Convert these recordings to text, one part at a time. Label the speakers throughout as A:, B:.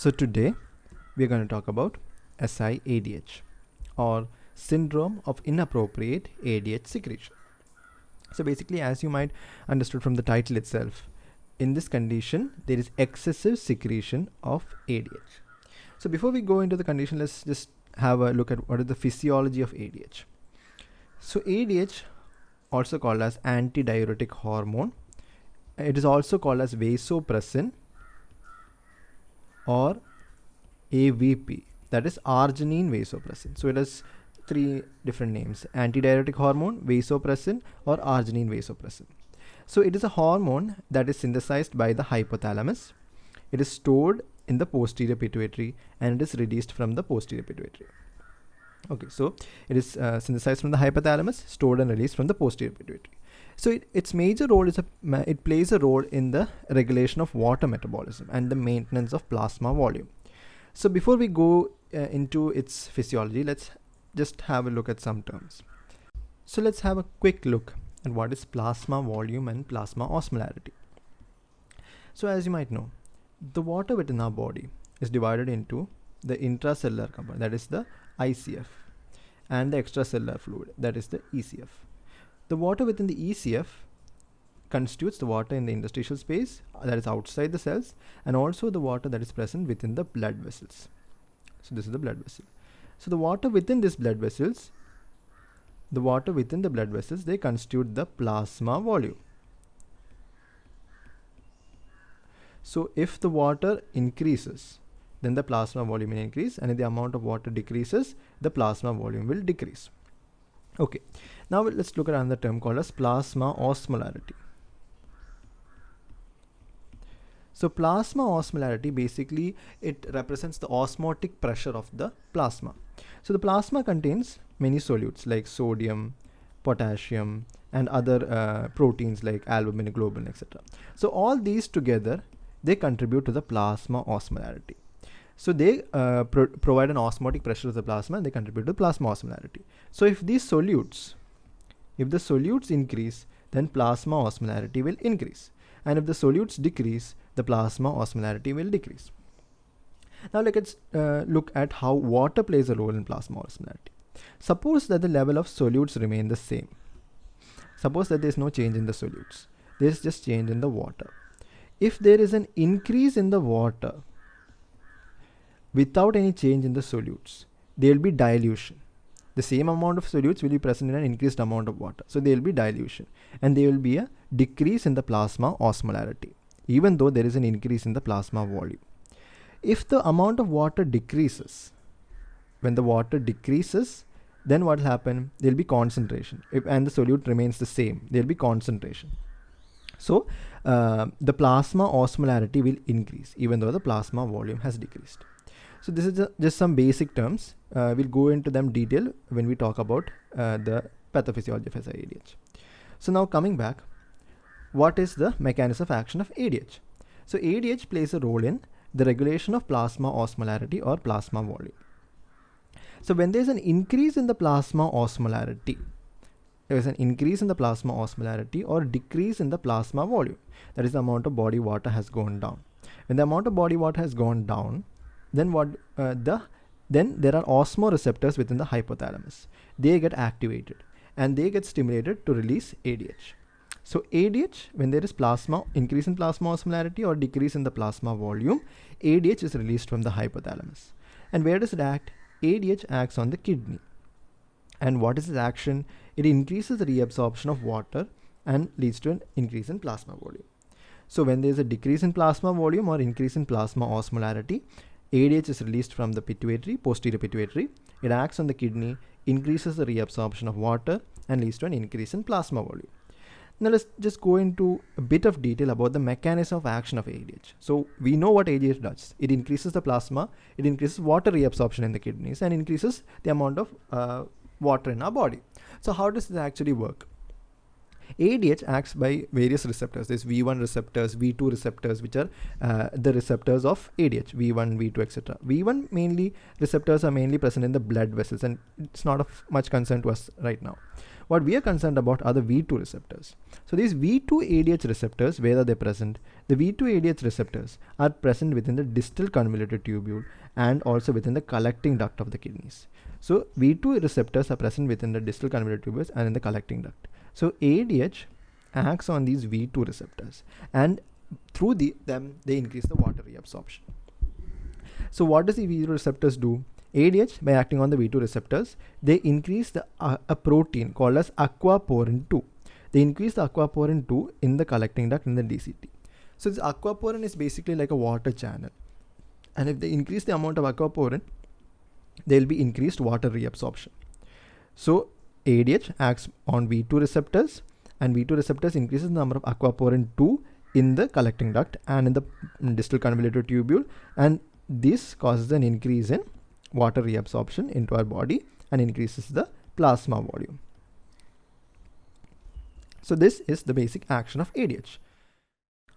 A: So today we're going to talk about SIADH, or syndrome of inappropriate ADH secretion. So basically, as you might understood from the title itself, in this condition there is excessive secretion of ADH. So before we go into the condition, let's just have a look at what is the physiology of ADH. So ADH, also called as antidiuretic hormone, it is also called as vasopressin or AVP, that is arginine vasopressin. So it has three different names: antidiuretic hormone, vasopressin, or arginine vasopressin. So it is a hormone that is synthesized by the hypothalamus. It is stored in the posterior pituitary and it is released from the posterior pituitary. Okay, so it is synthesized from the hypothalamus, stored and released from the posterior pituitary. So its major role is it plays a role in the regulation of water metabolism and the maintenance of plasma volume. So before we go into its physiology, let's just have a look at some terms. So let's have a quick look at what is plasma volume and plasma osmolarity. So as you might know, the water within our body is divided into the intracellular component, that is the ICF, and the extracellular fluid, that is the ECF. The water within the ECF constitutes the water in the interstitial space, that is outside the cells, and also the water that is present within the blood vessels. So this is the blood vessel. So the water within these blood vessels, they constitute the plasma volume. So if the water increases, then the plasma volume will increase, and if the amount of water decreases, the plasma volume will decrease. Okay, now let's look at another term called as plasma osmolarity. So plasma osmolarity, basically it represents the osmotic pressure of the plasma. So the plasma contains many solutes like sodium, potassium, and other proteins like albumin, globulin, etc. So all these together, they contribute to the plasma osmolarity. So they provide an osmotic pressure of the plasma and they contribute to plasma osmolarity. So if the solutes increase, then plasma osmolarity will increase. And if the solutes decrease, the plasma osmolarity will decrease. Now let's look at how water plays a role in plasma osmolarity. Suppose that the level of solutes remain the same. Suppose that there is no change in the solutes. There is just change in the water. If there is an increase in the water without any change in the solutes, there will be dilution. The same amount of solutes will be present in an increased amount of water. So there will be dilution, and there will be a decrease in the plasma osmolarity, even though there is an increase in the plasma volume. If the amount of water decreases, when the water decreases, then what will happen? There will be concentration. And the solute remains the same, there will be concentration. So the plasma osmolarity will increase, even though the plasma volume has decreased. So this is just some basic terms. We'll go into them detail when we talk about the pathophysiology of SIADH. So now coming back, what is the mechanism of action of ADH? So ADH plays a role in the regulation of plasma osmolarity or plasma volume. So when there is an increase in the plasma osmolarity, there is an increase in the plasma osmolarity or decrease in the plasma volume, that is the amount of body water has gone down. When the amount of body water has gone down, then then there are osmoreceptors within the hypothalamus. They get activated and they get stimulated to release ADH. So ADH, when there is increase in plasma osmolarity or decrease in the plasma volume, ADH is released from the hypothalamus. And where does it act? ADH acts on the kidney. And what is its action? It increases the reabsorption of water and leads to an increase in plasma volume. So when there is a decrease in plasma volume or increase in plasma osmolarity, ADH is released from the pituitary, posterior pituitary. It acts on the kidney, increases the reabsorption of water, and leads to an increase in plasma volume. Now let's just go into a bit of detail about the mechanism of action of ADH. So we know what ADH does. It increases the plasma, it increases water reabsorption in the kidneys, and increases the amount of water in our body. So how does this actually work? ADH acts by various receptors. There's V1 receptors, V2 receptors, which are the receptors of ADH, V1, V2, etc. V1 mainly receptors are mainly present in the blood vessels, and it's not of much concern to us right now. What we are concerned about are the V2 receptors. So these V2 ADH receptors, where are they present? The V2 ADH receptors are present within the distal convoluted tubule and also within the collecting duct of the kidneys. So V2 receptors are present within the distal convoluted tubules and in the collecting duct. So ADH acts on these V2 receptors, and through them they increase the water reabsorption. So what does the V2 receptors do? ADH, by acting on the V2 receptors, they increase a protein called as aquaporin 2. They increase the aquaporin 2 in the collecting duct in the DCT. So this aquaporin is basically like a water channel, and if they increase the amount of aquaporin, there will be increased water reabsorption. So ADH acts on V2 receptors, and V2 receptors increases the number of aquaporin 2 in the collecting duct and in the distal convoluted tubule, and this causes an increase in water reabsorption into our body and increases the plasma volume. So this is the basic action of ADH.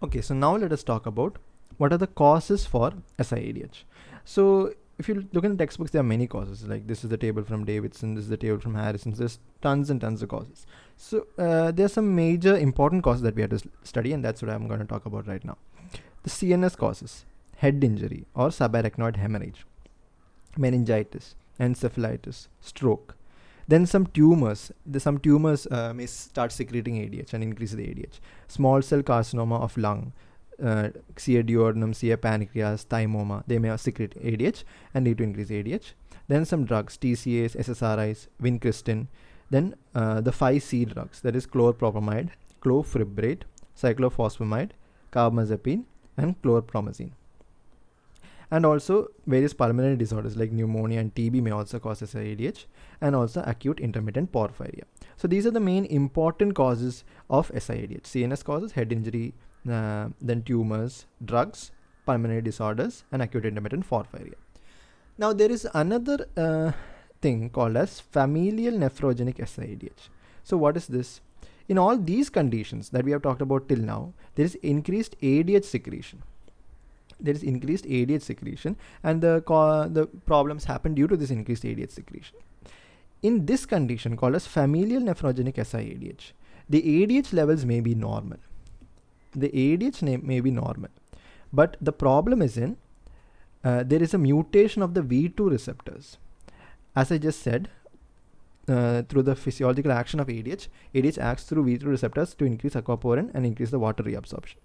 A: Okay, so now let us talk about what are the causes for SIADH. So if you look in the textbooks, there are many causes. Like this is the table from Davidson, this is the table from Harrison. There's tons and tons of causes. So there are some major important causes that we have to study, and that's what I'm going to talk about right now. The CNS causes: head injury or subarachnoid hemorrhage, meningitis, encephalitis, stroke. Then some tumors. Some tumors may start secreting ADH and increase the ADH. Small cell carcinoma of lung, cea duodenum, cea pancreas, thymoma, they may secrete ADH and lead to increased ADH. Then some drugs, TCAs, SSRIs, vincristine. Then the 5C drugs, that is chlorpropamide, clofribrate, cyclophosphamide, carbamazepine, and chlorpromazine. And also various pulmonary disorders like pneumonia and TB may also cause SIADH, and also acute intermittent porphyria. So these are the main important causes of SIADH: CNS causes, head injury, then tumors, drugs, pulmonary disorders, and acute intermittent porphyria. Now there is another thing called as familial nephrogenic SIADH. So what is this? In all these conditions that we have talked about till now, there is increased ADH secretion. There is increased ADH secretion, and the problems happen due to this increased ADH secretion. In this condition called as familial nephrogenic SIADH, the ADH levels may be normal. The ADH may be normal, but the problem is in there is a mutation of the V2 receptors. As I just said, through the physiological action of ADH, ADH acts through V2 receptors to increase aquaporin and increase the water reabsorption.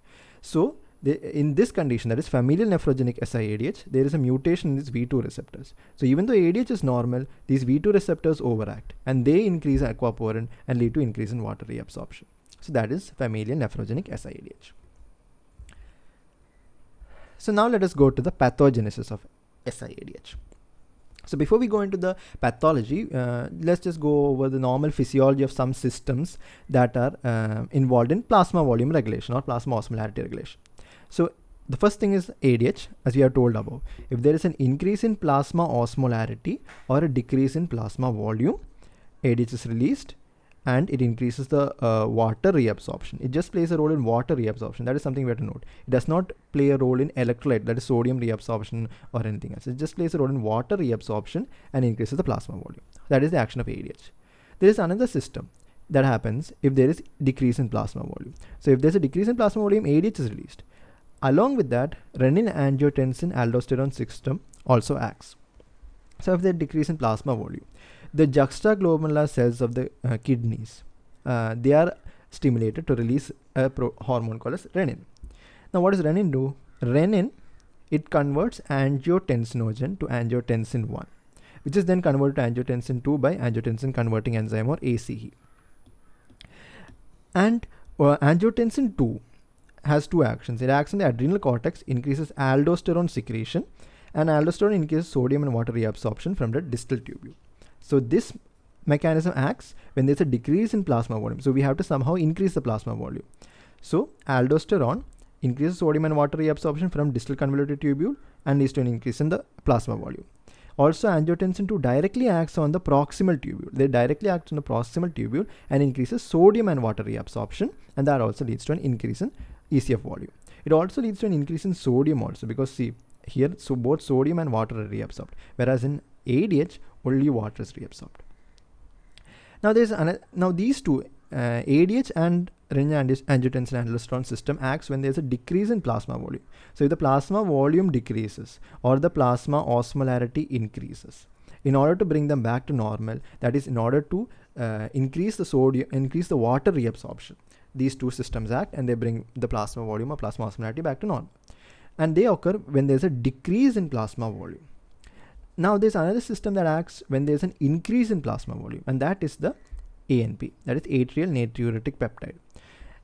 A: So in this condition, that is familial nephrogenic SIADH, there is a mutation in these V2 receptors. So even though ADH is normal, these V2 receptors overact and they increase aquaporin and lead to increase in water reabsorption. So that is familial nephrogenic SIADH. So now let us go to the pathogenesis of SIADH. So before we go into the pathology, let's just go over the normal physiology of some systems that are involved in plasma volume regulation or plasma osmolarity regulation. So the first thing is ADH, as we have told above. If there is an increase in plasma osmolarity or a decrease in plasma volume, ADH is released and it increases the water reabsorption. It just plays a role in water reabsorption. That is something we have to note. It does not play a role in electrolyte, that is sodium reabsorption or anything else. It just plays a role in water reabsorption and increases the plasma volume. That is the action of ADH. There is another system that happens if there is decrease in plasma volume. So if there is a decrease in plasma volume, ADH is released. Along with that, renin-angiotensin aldosterone system also acts. So if there is decrease in plasma volume, the juxtaglomerular cells of the kidneys, they are stimulated to release a hormone called as renin. Now what does renin do? Renin, it converts angiotensinogen to angiotensin 1, which is then converted to angiotensin 2 by angiotensin converting enzyme or ACE. And angiotensin 2 has two actions. It acts on the adrenal cortex, increases aldosterone secretion, and aldosterone increases sodium and water reabsorption from the distal tubule. So this mechanism acts when there's a decrease in plasma volume. So we have to somehow increase the plasma volume. So aldosterone increases sodium and water reabsorption from distal convoluted tubule and leads to an increase in the plasma volume. Also, angiotensin 2 directly acts on the proximal tubule. They directly act on the proximal tubule and increases sodium and water reabsorption, and that also leads to an increase in ECF volume. It also leads to an increase in sodium also, because see here, so both sodium and water are reabsorbed, whereas in ADH only water is reabsorbed. Now these two, ADH and renin-angiotensin-aldosterone system acts when there is a decrease in plasma volume. So if the plasma volume decreases or the plasma osmolarity increases, in order to bring them back to normal, that is in order to increase the water reabsorption, these two systems act and they bring the plasma volume or plasma osmolarity back to normal. And they occur when there's a decrease in plasma volume. Now there's another system that acts when there's an increase in plasma volume, and that is the ANP, that is atrial natriuretic peptide.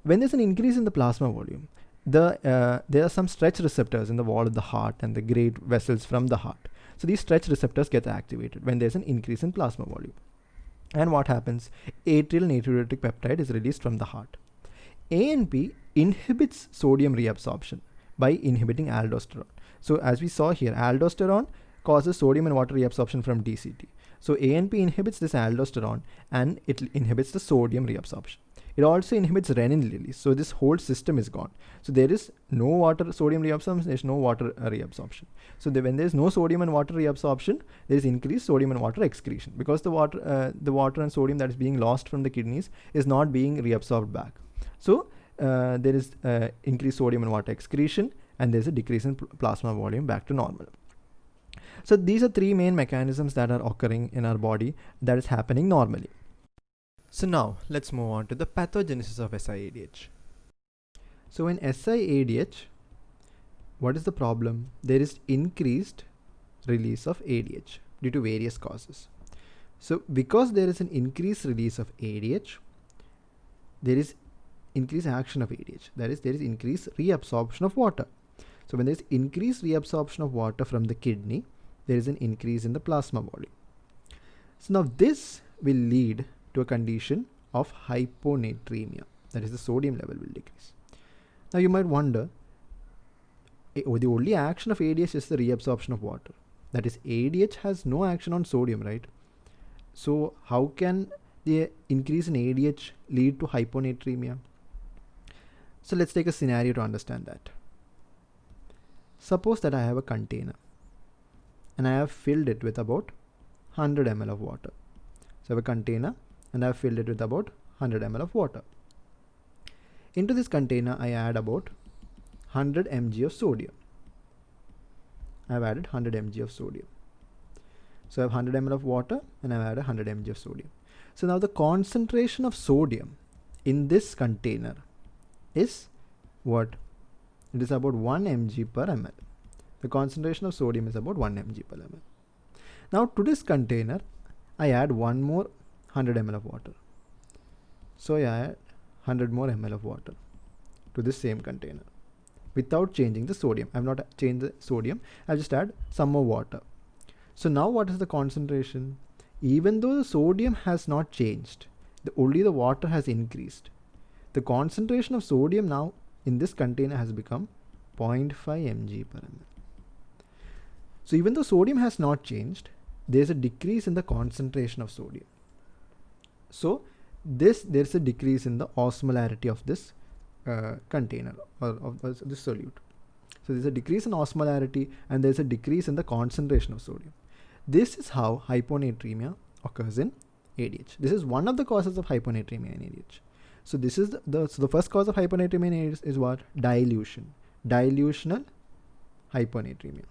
A: When there's an increase in the plasma volume, there are some stretch receptors in the wall of the heart and the great vessels from the heart. So these stretch receptors get activated when there's an increase in plasma volume. And what happens? Atrial natriuretic peptide is released from the heart. ANP inhibits sodium reabsorption by inhibiting aldosterone. So as we saw here, aldosterone causes sodium and water reabsorption from DCT. So ANP inhibits this aldosterone and it inhibits the sodium reabsorption. It also inhibits renin release. So this whole system is gone. So there is no water sodium reabsorption, there is no water reabsorption. So when there is no sodium and water reabsorption, there is increased sodium and water excretion, because the water and sodium that is being lost from the kidneys is not being reabsorbed back. So there is increased sodium and water excretion, and there is a decrease in plasma volume back to normal. So these are three main mechanisms that are occurring in our body that is happening normally. So now let's move on to the pathogenesis of SIADH. So in SIADH, what is the problem? There is increased release of ADH due to various causes. So because there is an increased release of ADH, there is increased action of ADH. That is, there is increased reabsorption of water. So when there is increased reabsorption of water from the kidney, there is an increase in the plasma volume. So now this will lead to a condition of hyponatremia. That is, the sodium level will decrease. Now you might wonder, the only action of ADH is the reabsorption of water. That is, ADH has no action on sodium, right? So how can the increase in ADH lead to hyponatremia? So let's take a scenario to understand that. Suppose that I have a container and I have filled it with about 100 ml of water. So I have a container and I have filled it with about 100 ml of water. Into this container I add about 100 mg of sodium. I have added 100 mg of sodium. So I have 100 ml of water and I have added 100 mg of sodium. So now the concentration of sodium in this container is what? It is about 1 mg per ml. The concentration of sodium is about 1 mg per ml. Now to this container, I add one more 100 ml of water. So I add 100 more ml of water to this same container without changing the sodium. I have not changed the sodium. I just add some more water. So now what is the concentration? Even though the sodium has not changed, only the water has increased. The concentration of sodium now in this container has become 0.5 mg per ml. So even though sodium has not changed, there is a decrease in the concentration of sodium. So there is a decrease in the osmolarity of this container or of this solute. So there is a decrease in osmolarity and there is a decrease in the concentration of sodium. This is how hyponatremia occurs in ADH. This is one of the causes of hyponatremia in ADH. So this is the first cause of hyponatremia in ADH is what? Dilution. Dilutional hyponatremia.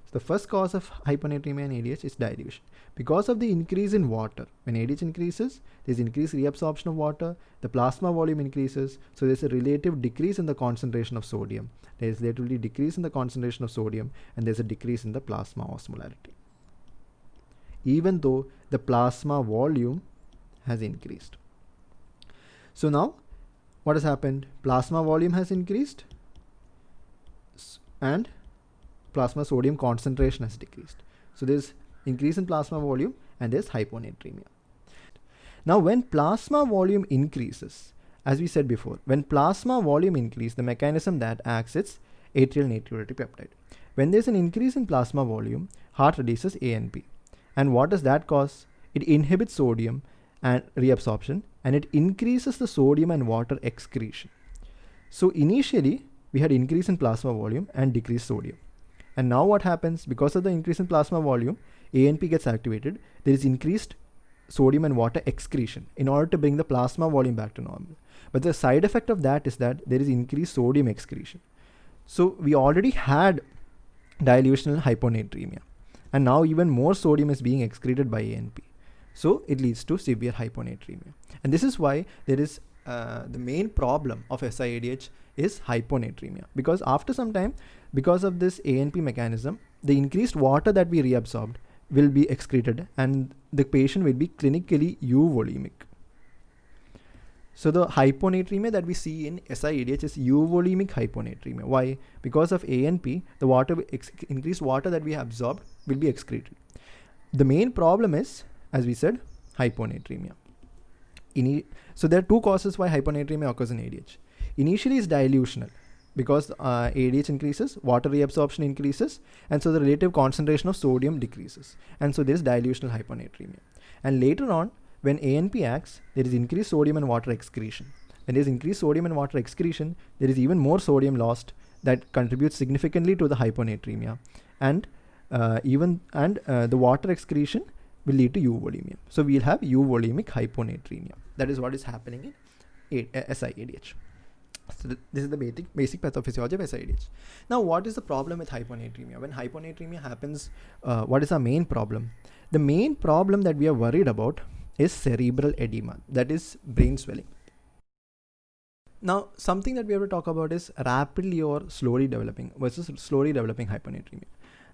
A: So the first cause of hyponatremia in ADH is dilution. Because of the increase in water, when ADH increases, there is increased reabsorption of water, the plasma volume increases, so there is a relative decrease in the concentration of sodium. There is relatively decrease in the concentration of sodium and there is a decrease in the plasma osmolarity, even though the plasma volume has increased. So now what has happened? Plasma volume has increased and plasma sodium concentration has decreased. So there is increase in plasma volume and there is hyponatremia. Now when plasma volume increases, as we said before, when plasma volume increases, the mechanism that acts is atrial natriuretic peptide. When there's an increase in plasma volume, heart reduces ANP. And what does that cause? It inhibits sodium and reabsorption, and it increases the sodium and water excretion. So initially, we had increase in plasma volume and decreased sodium. And now what happens? Because of the increase in plasma volume, ANP gets activated. There is increased sodium and water excretion in order to bring the plasma volume back to normal. But the side effect of that is that there is increased sodium excretion. So we already had dilutional hyponatremia, and now even more sodium is being excreted by ANP. So it leads to severe hyponatremia. And this is why there is the main problem of SIADH is hyponatremia, because after some time, because of this ANP mechanism, the increased water that we reabsorbed will be excreted and the patient will be clinically euvolemic. So the hyponatremia that we see in SIADH is euvolemic hyponatremia. Why? Because of ANP, the increased water that we have absorbed will be excreted. The main problem is, as we said, hyponatremia. So there are two causes why hyponatremia occurs in ADH. Initially is dilutional, because ADH increases, water reabsorption increases, and so the relative concentration of sodium decreases. And so there is dilutional hyponatremia. And later on, when ANP acts, there is increased sodium and water excretion. When there is increased sodium and water excretion, there is even more sodium lost that contributes significantly to the hyponatremia. And the water excretion will lead to euvolemia. So we'll have euvolemic hyponatremia. That is what is happening in SIADH. So this is the basic pathophysiology of SIADH. Now, what is the problem with hyponatremia? When hyponatremia happens, what is our main problem? The main problem that we are worried about is cerebral edema, that is brain swelling. Now, something that we have to talk about is rapidly or slowly developing versus slowly developing hyponatremia.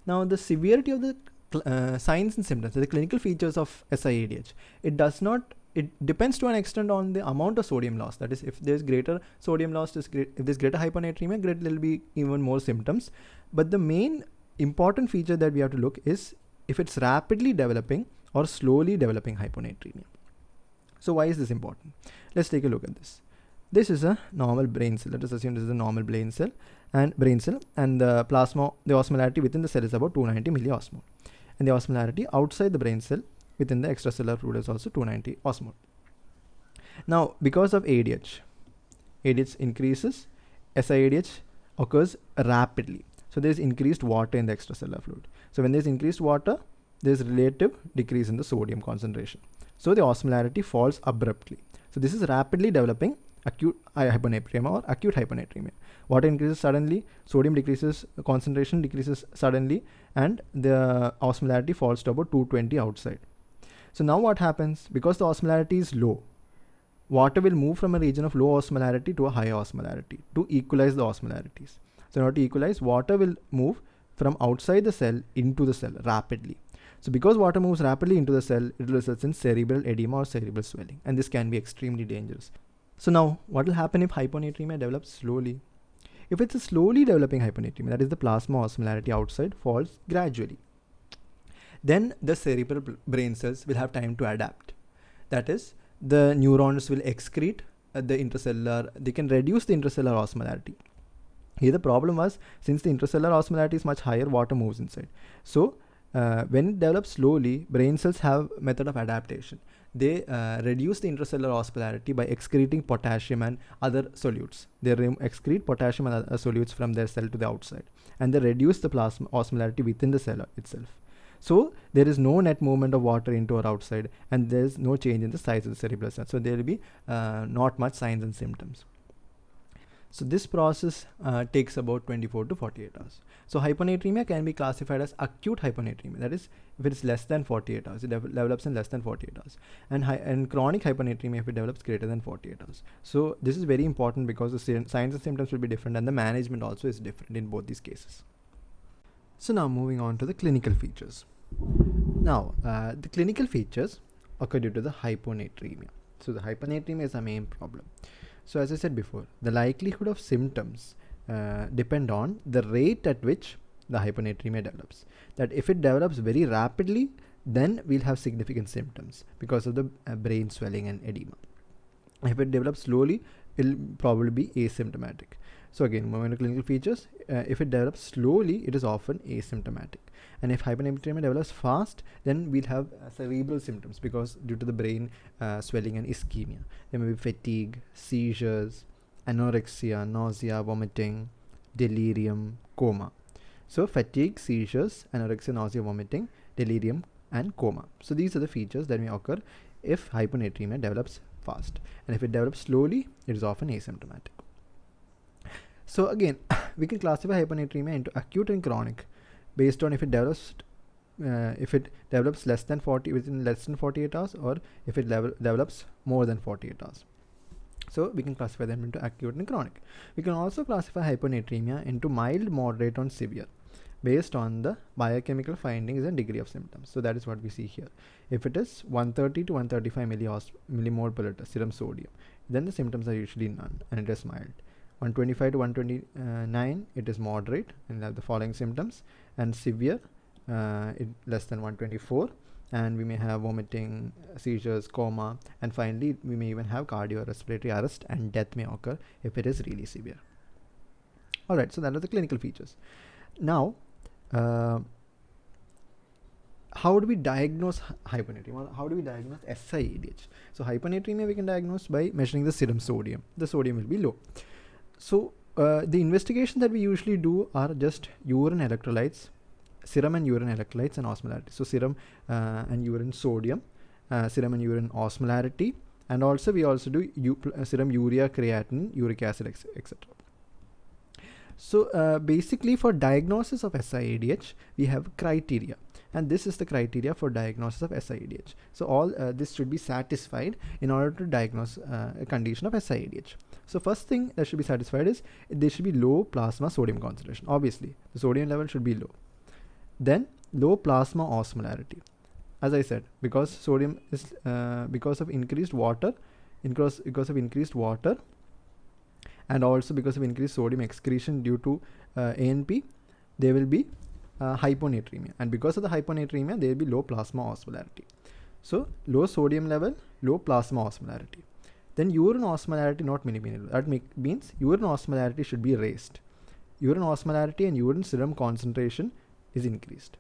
A: Now, the severity of the signs and symptoms, the clinical features of SIADH, it depends to an extent on the amount of sodium loss. That is, if there's greater sodium loss, if there's greater hyponatremia, there will be even more symptoms. But the main important feature that we have to look is if it's rapidly developing or slowly developing hyponatremia. So why is this important? Let's take a look at this. This is a normal brain cell. Let us assume this is a normal brain cell, and the osmolarity within the cell is about 290 milliosmol. And the osmolarity outside the brain cell within the extracellular fluid is also 290 osmol. Now, because of ADH increases, SIADH occurs rapidly. So there is increased water in the extracellular fluid. So when there is increased water, there is relative decrease in the sodium concentration. So the osmolarity falls abruptly. So this is rapidly developing acute hyponatremia or acute hyponatremia. Water increases suddenly, sodium decreases, concentration decreases suddenly, and the osmolarity falls to about 220 outside. So now what happens? Because the osmolarity is low, water will move from a region of low osmolarity to a high osmolarity to equalize the osmolarities. So in order to equalize, water will move from outside the cell into the cell rapidly. So because water moves rapidly into the cell, it results in cerebral edema or cerebral swelling, and this can be extremely dangerous. So now, what will happen if hyponatremia develops slowly? If it's a slowly developing hyponatremia, that is the plasma osmolarity outside falls gradually, then the cerebral brain cells will have time to adapt. That is, the neurons will excrete they can reduce the intracellular osmolarity. Here the problem was, since the intracellular osmolarity is much higher, water moves inside. So when it develops slowly, brain cells have method of adaptation. They reduce the intracellular osmolarity by excreting potassium and other solutes. They excrete potassium and other solutes from their cell to the outside, and they reduce the plasma osmolarity within the cell itself. So there is no net movement of water into or outside, and there is no change in the size of the cerebral cell. So there will be not much signs and symptoms. So this process takes about 24 to 48 hours. So hyponatremia can be classified as acute hyponatremia. That is, if it is less than 48 hours, it develops in less than 48 hours. And chronic hyponatremia if it develops greater than 48 hours. So this is very important because the signs and symptoms will be different, and the management also is different in both these cases. So now moving on to the clinical features. Now, the clinical features occur due to the hyponatremia. So the hyponatremia is a main problem. So as I said before, the likelihood of symptoms depend on the rate at which the hyponatremia develops. That if it develops very rapidly, then we'll have significant symptoms because of the brain swelling and edema. If it develops slowly, it'll probably be asymptomatic. So again, moving to clinical features, if it develops slowly, it is often asymptomatic. And if hyponatremia develops fast, then we'll have cerebral symptoms because due to the brain swelling and ischemia. There may be fatigue, seizures, anorexia, nausea, vomiting, delirium, coma. So fatigue, seizures, anorexia, nausea, vomiting, delirium, and coma. So these are the features that may occur if hyponatremia develops fast. And if it develops slowly, it is often asymptomatic. So again, we can classify hyponatremia into acute and chronic based on if it develops less than 48 hours, or if it develops more than 48 hours. So we can classify them into acute and chronic. We can also classify hyponatremia into mild, moderate, and severe based on the biochemical findings and degree of symptoms. So that is what we see here. If it is 130 to 135 millimole per liter serum sodium, then the symptoms are usually none and it is mild. 125 to 129, it is moderate and have the following symptoms, and severe, less than 124, and we may have vomiting, seizures, coma, and finally we may even have cardiorespiratory arrest, and death may occur if it is really severe. Alright, so that are the clinical features. Now, how do we diagnose hyponatremia? How do we diagnose SIADH? So hyponatremia we can diagnose by measuring the serum sodium. The sodium will be low. So the investigation that we usually do are just urine electrolytes, serum and urine electrolytes, and osmolarity. So serum and urine sodium, serum and urine osmolarity, and also we also do serum urea, creatinine, uric acid, etc. So basically for diagnosis of SIADH, we have criteria, and this is the criteria for diagnosis of SIADH. So all this should be satisfied in order to diagnose a condition of SIADH. So first thing that should be satisfied is there should be low plasma sodium concentration. Obviously, the sodium level should be low. Then low plasma osmolarity. As I said, because sodium is because of increased water, and also because of increased sodium excretion due to ANP, there will be hyponatremia, and because of the hyponatremia, there will be low plasma osmolarity. So low sodium level, low plasma osmolarity. Then urine osmolarity not minimum. That means urine osmolarity should be raised. Urine osmolarity and urine serum concentration is increased.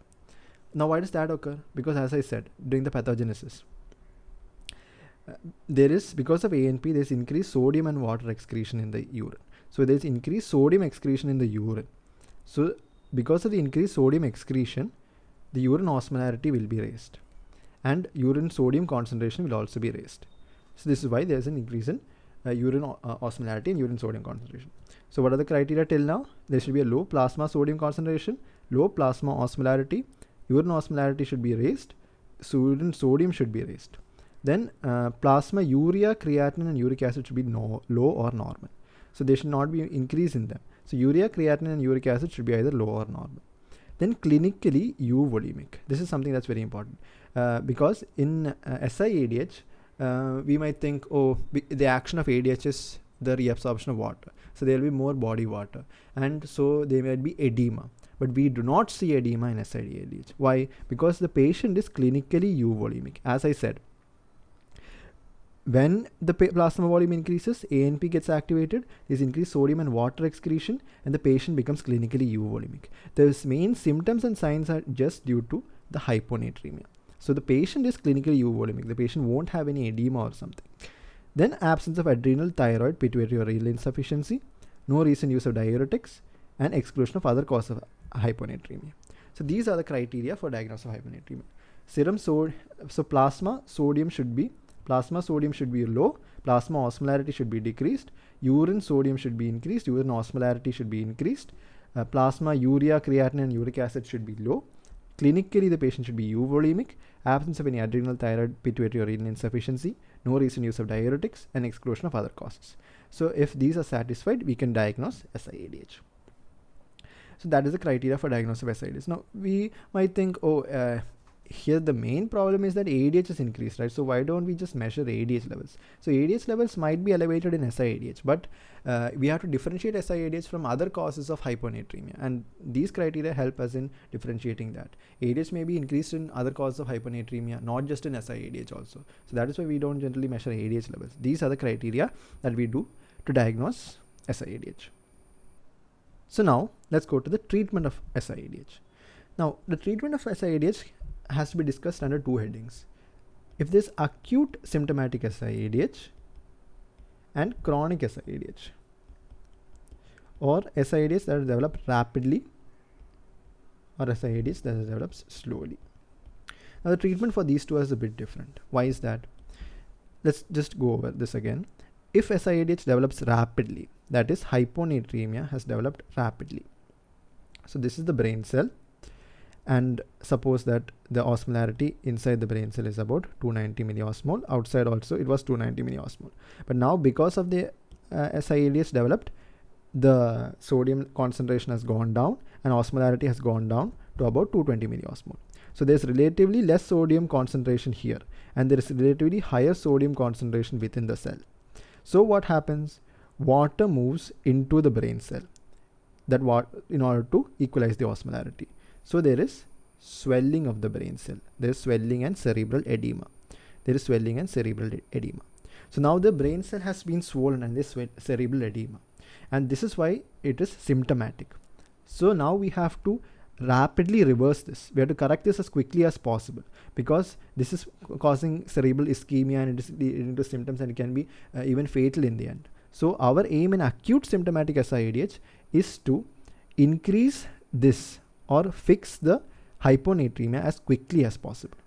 A: Now why does that occur? Because as I said, during the pathogenesis, because of ANP, there is increased sodium and water excretion in the urine. So there is increased sodium excretion in the urine. So because of the increased sodium excretion, the urine osmolarity will be raised, and urine sodium concentration will also be raised. So this is why there is an increase in urine osmolarity and urine sodium concentration. So what are the criteria till now? There should be a low plasma sodium concentration, low plasma osmolarity, urine osmolarity should be raised, urine sodium should be raised. Then plasma urea, creatinine, and uric acid should be low or normal. So there should not be an increase in them. So urea, creatinine, and uric acid should be either low or normal. Then clinically euvolemic. This is something that's very important because in SIADH, we might think, the action of ADH is the reabsorption of water. So there will be more body water, and so there might be edema. But we do not see edema in SIADH. Why? Because the patient is clinically euvolemic. As I said, when the plasma volume increases, ANP gets activated, there is increased sodium and water excretion, and the patient becomes clinically euvolemic. The main symptoms and signs are just due to the hyponatremia. So the patient is clinically euvolemic. The patient won't have any edema or something. Then absence of adrenal, thyroid, pituitary, or renal insufficiency, no recent use of diuretics, and exclusion of other causes of hyponatremia. So these are the criteria for diagnosis of hyponatremia. Plasma sodium should be low, plasma osmolarity should be decreased, urine sodium should be increased, urine osmolarity should be increased, plasma urea, creatinine, and uric acid should be low. Clinically, the patient should be euvolemic, absence of any adrenal, thyroid, pituitary, or renal insufficiency, no recent use of diuretics, and exclusion of other causes. So if these are satisfied, we can diagnose SIADH. So that is the criteria for diagnosis of SIADH. Now we might think, here the main problem is that ADH is increased, right? So why don't we just measure ADH levels? So ADH levels might be elevated in SIADH, but we have to differentiate SIADH from other causes of hyponatremia, and these criteria help us in differentiating that. ADH may be increased in other causes of hyponatremia, not just in SIADH also. So that is why we don't generally measure ADH levels. These are the criteria that we do to diagnose SIADH. So now let's go to the treatment of SIADH. Now the treatment of SIADH has to be discussed under two headings. If there's acute symptomatic SIADH and chronic SIADH, or SIADH that is developed rapidly, or SIADH that is developed slowly. Now the treatment for these two is a bit different. Why is that? Let's just go over this again. If SIADH develops rapidly, that is hyponatremia has developed rapidly. So this is the brain cell, and suppose that the osmolarity inside the brain cell is about 290 milliosmol. Outside also it was 290 milliosmol. But now because of the SIADH developed, the sodium concentration has gone down and osmolarity has gone down to about 220 milliosmol. So there's relatively less sodium concentration here, and there is relatively higher sodium concentration within the cell. So what happens? Water moves into the brain cell in order to equalize the osmolarity. So there is swelling of the brain cell. There is swelling and cerebral edema. So now the brain cell has been swollen and there's cerebral edema, and this is why it is symptomatic. So now we have to rapidly reverse this. We have to correct this as quickly as possible, because this is causing cerebral ischemia and it is leading to symptoms, and it can be even fatal in the end. So our aim in acute symptomatic SIADH is to increase this or fix the hyponatremia as quickly as possible.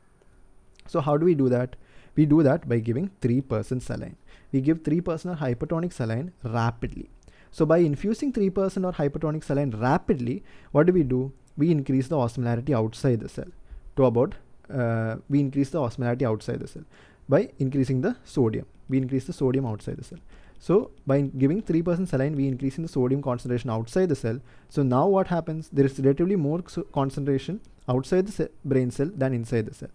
A: So how do we do that? We do that by giving 3% saline. We give 3% of hypertonic saline rapidly. So by infusing 3% or hypertonic saline rapidly, what do? We increase the osmolarity outside the cell to about, we increase the osmolarity outside the cell by increasing the sodium. We increase the sodium outside the cell. So by giving 3% saline, we increasing the sodium concentration outside the cell. So now what happens? There is relatively more concentration outside the brain cell than inside the cell.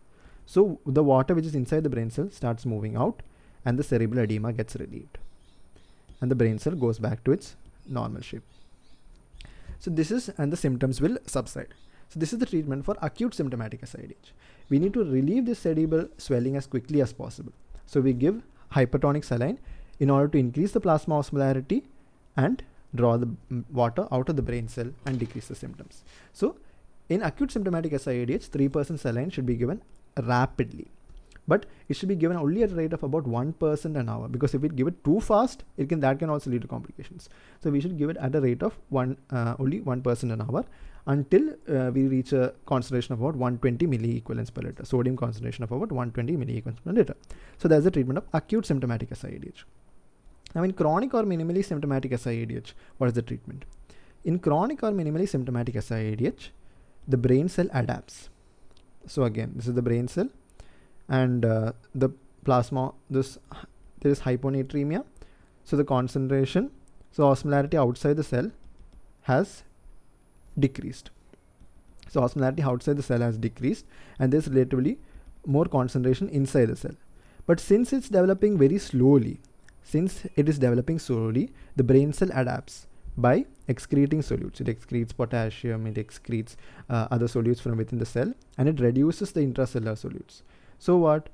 A: So the water which is inside the brain cell starts moving out, and the cerebral edema gets relieved, and the brain cell goes back to its normal shape. So this is, and the symptoms will subside. So this is the treatment for acute symptomatic SIADH. We need to relieve this cerebral swelling as quickly as possible. So we give hypertonic saline in order to increase the plasma osmolarity and draw the water out of the brain cell and decrease the symptoms. So in acute symptomatic SIADH, 3% saline should be given rapidly, but it should be given only at a rate of about 1% an hour, because if we give it too fast, that can also lead to complications. So we should give it at a rate of only 1% an hour until we reach a concentration of about 120 milliequivalents per liter, sodium concentration of about 120 milliequivalents per liter. So that's the treatment of acute symptomatic SIADH. Now in chronic or minimally symptomatic SIADH, what is the treatment? In chronic or minimally symptomatic SIADH, the brain cell adapts. So again, this is the brain cell, and the plasma, there is hyponatremia. So the concentration, so osmolarity outside the cell has decreased. So osmolarity outside the cell has decreased, and there's relatively more concentration inside the cell. But since it's developing very slowly, the brain cell adapts by excreting solutes. It excretes potassium, it excretes other solutes from within the cell, and it reduces the intracellular solutes. So what?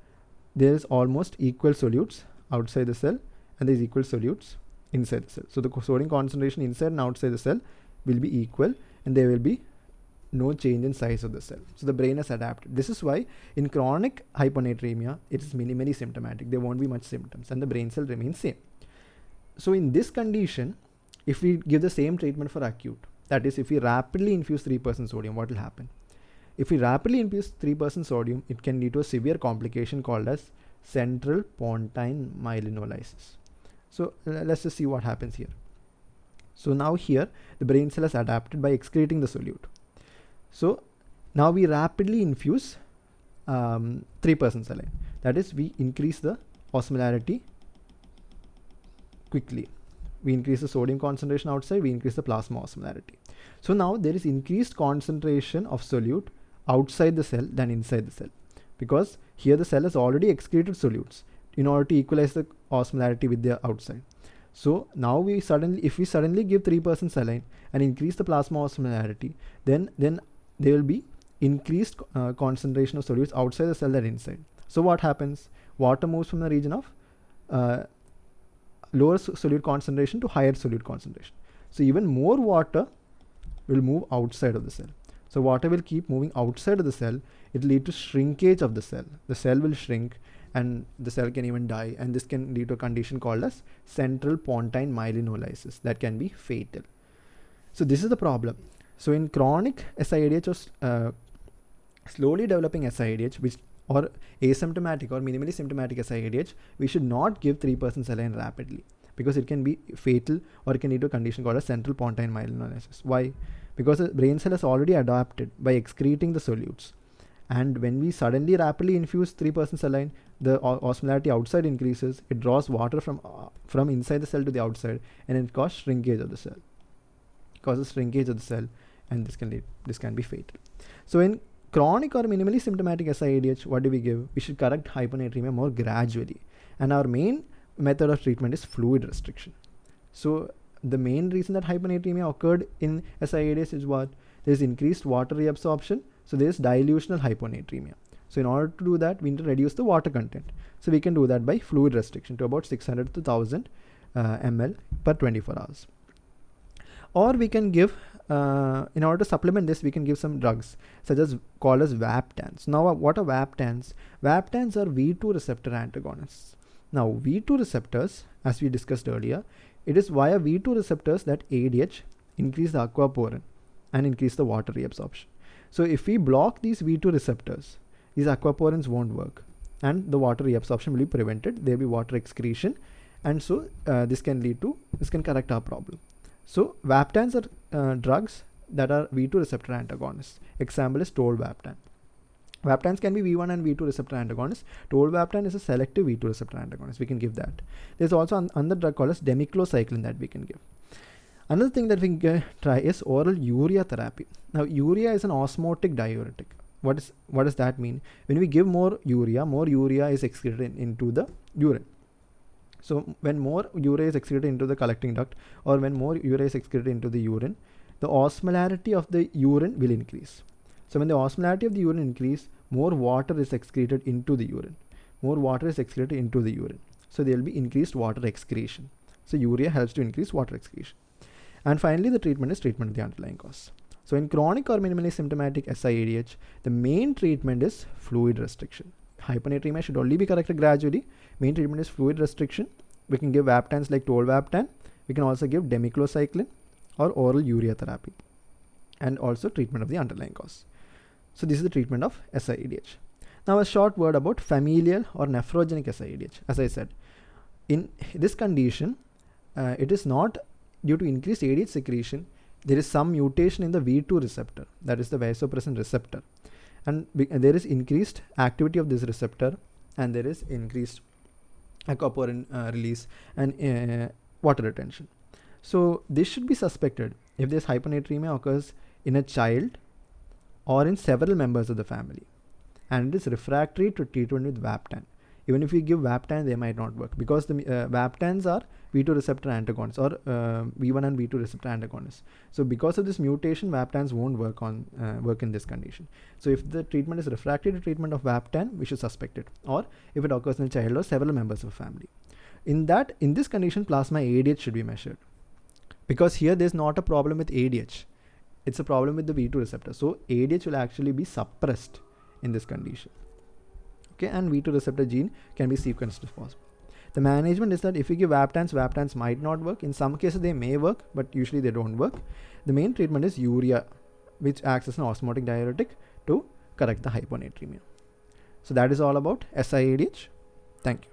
A: There is almost equal solutes outside the cell, and there is equal solutes inside the cell. So the sodium concentration inside and outside the cell will be equal, and there will be no change in size of the cell. So the brain has adapted. This is why in chronic hyponatremia, it is minimally symptomatic. There won't be much symptoms, and the brain cell remains same. So in this condition, if we give the same treatment for acute, that is, if we rapidly infuse 3% sodium, what will happen? If we rapidly infuse 3% sodium, it can lead to a severe complication called as central pontine myelinolysis. So let's just see what happens here. So now here, the brain cell has adapted by excreting the solute. So now we rapidly infuse 3% saline. That is, we increase the osmolarity quickly. We increase the sodium concentration outside, we increase the plasma osmolarity. So now there is increased concentration of solute outside the cell than inside the cell, because here the cell has already excreted solutes in order to equalize the osmolarity with the outside. So now if we suddenly give 3% saline and increase the plasma osmolarity, then there will be increased concentration of solutes outside the cell than inside. So what happens? Water moves from the region of lower solute concentration to higher solute concentration. So even more water will move outside of the cell. So water will keep moving outside of the cell. It will lead to shrinkage of the cell. The cell will shrink and the cell can even die, and this can lead to a condition called as central pontine myelinolysis that can be fatal. So this is the problem. So in chronic SIADH or slowly developing SIADH, or asymptomatic or minimally symptomatic SIADH, we should not give 3% saline rapidly, because it can be fatal, or it can lead to a condition called a central pontine myelinolysis. Why? Because the brain cell has already adapted by excreting the solutes, and when we suddenly rapidly infuse 3% saline, the osmolarity outside increases. It draws water from inside the cell to the outside, and it causes shrinkage of the cell. And this can be fatal. So in chronic or minimally symptomatic SIADH, what do we give? We should correct hyponatremia more gradually, and our main method of treatment is fluid restriction. So the main reason that hyponatremia occurred in SIADH is what? There is increased water reabsorption, so there is dilutional hyponatremia. So in order to do that, we need to reduce the water content. So we can do that by fluid restriction to about 600 to 1000 ml per 24 hours. Or we can give, in order to supplement this, we can give some drugs such as called as Vaptans. Now what are Vaptans? Vaptans are V2 receptor antagonists. Now V2 receptors, as we discussed earlier, it is via V2 receptors that ADH increase the aquaporin and increase the water reabsorption. So if we block these V2 receptors, these aquaporins won't work and the water reabsorption will be prevented. There will be water excretion, and so this can correct our problem. So Vaptans are drugs that are V2 receptor antagonists. Example is tolvaptan. Vaptans can be V1 and V2 receptor antagonists. Tolvaptan is a selective V2 receptor antagonist. We can give that. There's also another drug called as demiclocycline that we can give. Another thing that we can try is oral urea therapy. Now urea is an osmotic diuretic. What does that mean? When we give more urea is excreted into the urine. So when more urea is excreted into the collecting duct, or when more urea is excreted into the urine, the osmolarity of the urine will increase. So when the osmolarity of the urine increase, more water is excreted into the urine. So there will be increased water excretion. So urea helps to increase water excretion. And finally, the treatment is treatment of the underlying cause. So in chronic or minimally symptomatic SIADH, the main treatment is fluid restriction. Hyponatremia should only be corrected gradually. Main treatment is fluid restriction. We can give Vaptans like tolvaptan. We can also give demiclocycline or oral urea therapy, and also treatment of the underlying cause. So this is the treatment of SIADH. Now a short word about familial or nephrogenic SIADH. As I said, in this condition, it is not due to increased ADH secretion. There is some mutation in the V2 receptor, that is the vasopressin receptor, and there is increased activity of this receptor, and there is increased aquaporin release and water retention. So this should be suspected if this hyponatremia occurs in a child or in several members of the family, and it is refractory to treatment with Vaptan. Even if we give Vaptan, they might not work, because the Vaptans are V2 receptor antagonists, or V1 and V2 receptor antagonists. So because of this mutation, Vaptans won't work in this condition. So if the treatment is refractory to treatment of Vaptan, we should suspect it, or if it occurs in a child or several members of a family. In this condition, plasma ADH should be measured, because here there's not a problem with ADH. It's a problem with the V2 receptor. So ADH will actually be suppressed in this condition. Okay, and V2 receptor gene can be sequenced if possible. The management is that if you give Vaptans might not work. In some cases they may work, but usually they don't work. The main treatment is urea, which acts as an osmotic diuretic to correct the hyponatremia. So that is all about SIADH. Thank you.